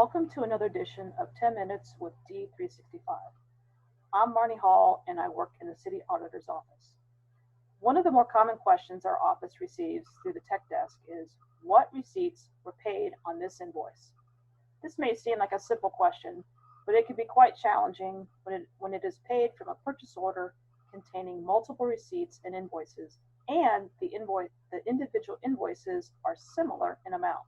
Welcome to another edition of 10 Minutes with D365. I'm Marni Hall and I work in the City Auditor's Office. One of the more common questions our office receives through the tech desk is, what receipts were paid on this invoice? This may seem like a simple question, but it can be quite challenging when it is paid from a purchase order containing multiple receipts and invoices, and the individual invoices are similar in amount.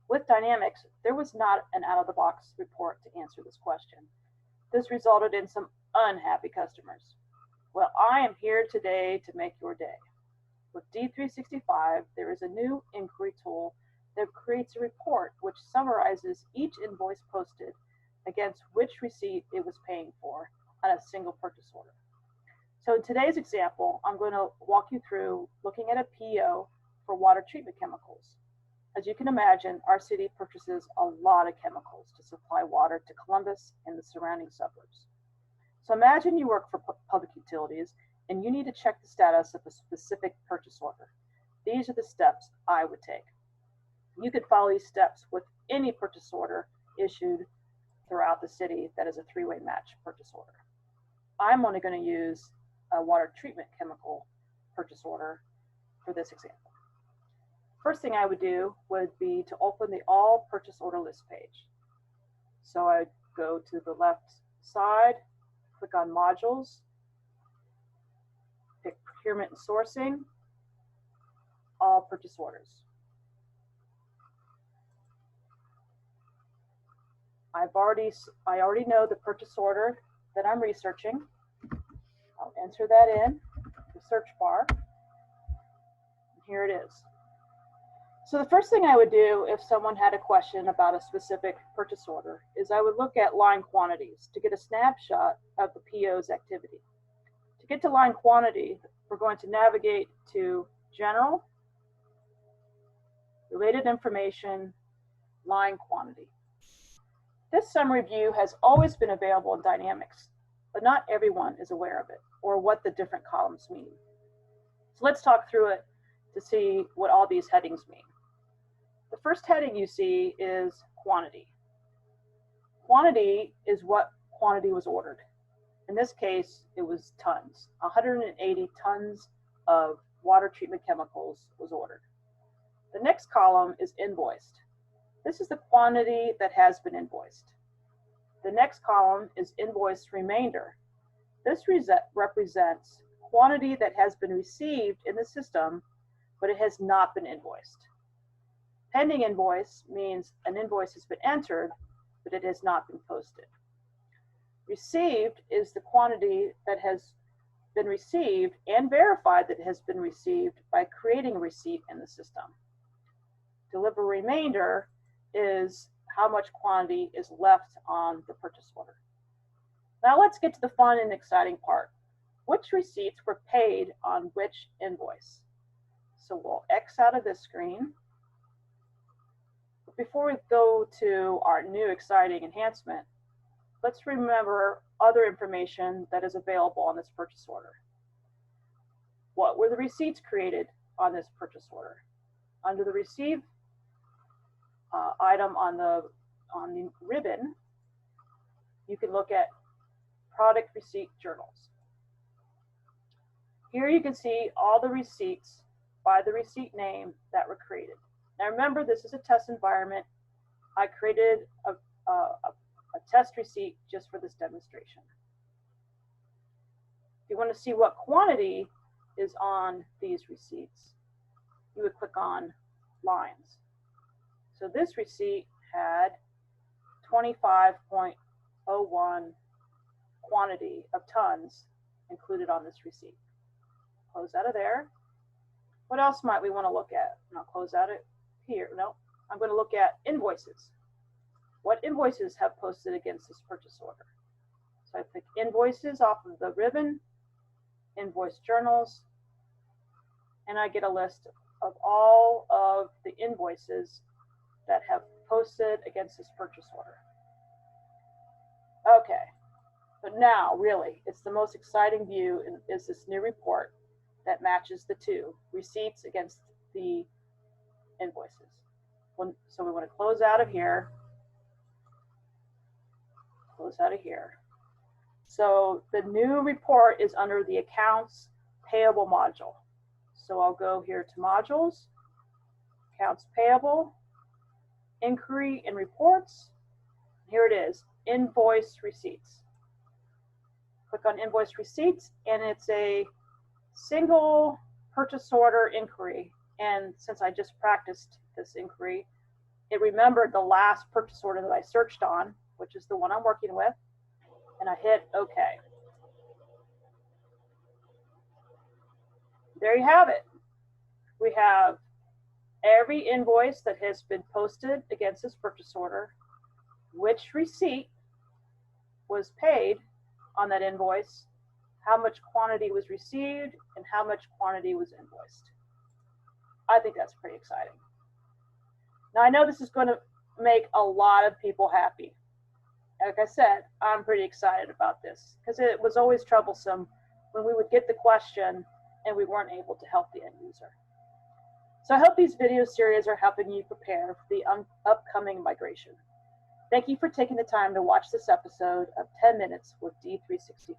With Dynamics, there was not an out-of-the-box report to answer this question. This resulted in some unhappy customers. Well, I am here today to make your day. With D365, there is a new inquiry tool that creates a report which summarizes each invoice posted against which receipt it was paying for on a single purchase order. So in today's example, I'm going to walk you through looking at a PO for water treatment chemicals. As you can imagine, our city purchases a lot of chemicals to supply water to Columbus and the surrounding suburbs. So imagine you work for public utilities and you need to check the status of a specific purchase order. These are the steps I would take. You could follow these steps with any purchase order issued throughout the city that is a three-way match purchase order. I'm only going to use a water treatment chemical purchase order for this example. First thing I would do would be to open the All Purchase Order List page. So I go to the left side, click on Modules, pick Procurement and Sourcing, All Purchase Orders. I already know the purchase order that I'm researching. I'll enter that in the search bar. And here it is. So the first thing I would do if someone had a question about a specific purchase order is I would look at line quantities to get a snapshot of the PO's activity. To get to line quantity, we're going to navigate to General, Related Information, Line Quantity. This summary view has always been available in Dynamics, but not everyone is aware of it or what the different columns mean. So let's talk through it to see what all these headings mean. The first heading you see is quantity. Quantity is what quantity was ordered. In this case, it was tons. 180 tons of water treatment chemicals was ordered. The next column is invoiced. This is the quantity that has been invoiced. The next column is invoice remainder. This represents quantity that has been received in the system, but it has not been invoiced. Pending invoice means an invoice has been entered, but it has not been posted. Received is the quantity that has been received and verified that it has been received by creating a receipt in the system. Deliver remainder is how much quantity is left on the purchase order. Now let's get to the fun and exciting part. Which receipts were paid on which invoice? So we'll X out of this screen. Before we go to our new exciting enhancement, let's remember other information that is available on this purchase order. What were the receipts created on this purchase order? Under the receive item on the ribbon, you can look at product receipt journals. Here you can see all the receipts by the receipt name that were created. Now remember, this is a test environment. I created a test receipt just for this demonstration. If you want to see what quantity is on these receipts, you would click on lines. So this receipt had 25.01 quantity of tons included on this receipt. Close out of there. What else might we want to look at? And I'll close out it here. No, I'm going to look at invoices. What invoices have posted against this purchase order? So I pick invoices off of the ribbon, invoice journals, and I get a list of all of the invoices that have posted against this purchase order. Okay, but now really, it's the most exciting view is this new report that matches the two receipts against the invoices. So we want to close out of here, close out of here. So the new report is under the accounts payable module. So I'll go here to modules, accounts payable, inquiry and reports. Here it is, invoice receipts. Click on invoice receipts, and it's a single purchase order inquiry. And since I just practiced this inquiry, it remembered the last purchase order that I searched on, which is the one I'm working with, and I hit OK. There you have it. We have every invoice that has been posted against this purchase order, which receipt was paid on that invoice, how much quantity was received, and how much quantity was invoiced. I think that's pretty exciting. Now, I know this is going to make a lot of people happy. Like I said, I'm pretty excited about this because it was always troublesome when we would get the question and we weren't able to help the end user. So I hope these video series are helping you prepare for the upcoming migration. Thank you for taking the time to watch this episode of 10 Minutes with D365.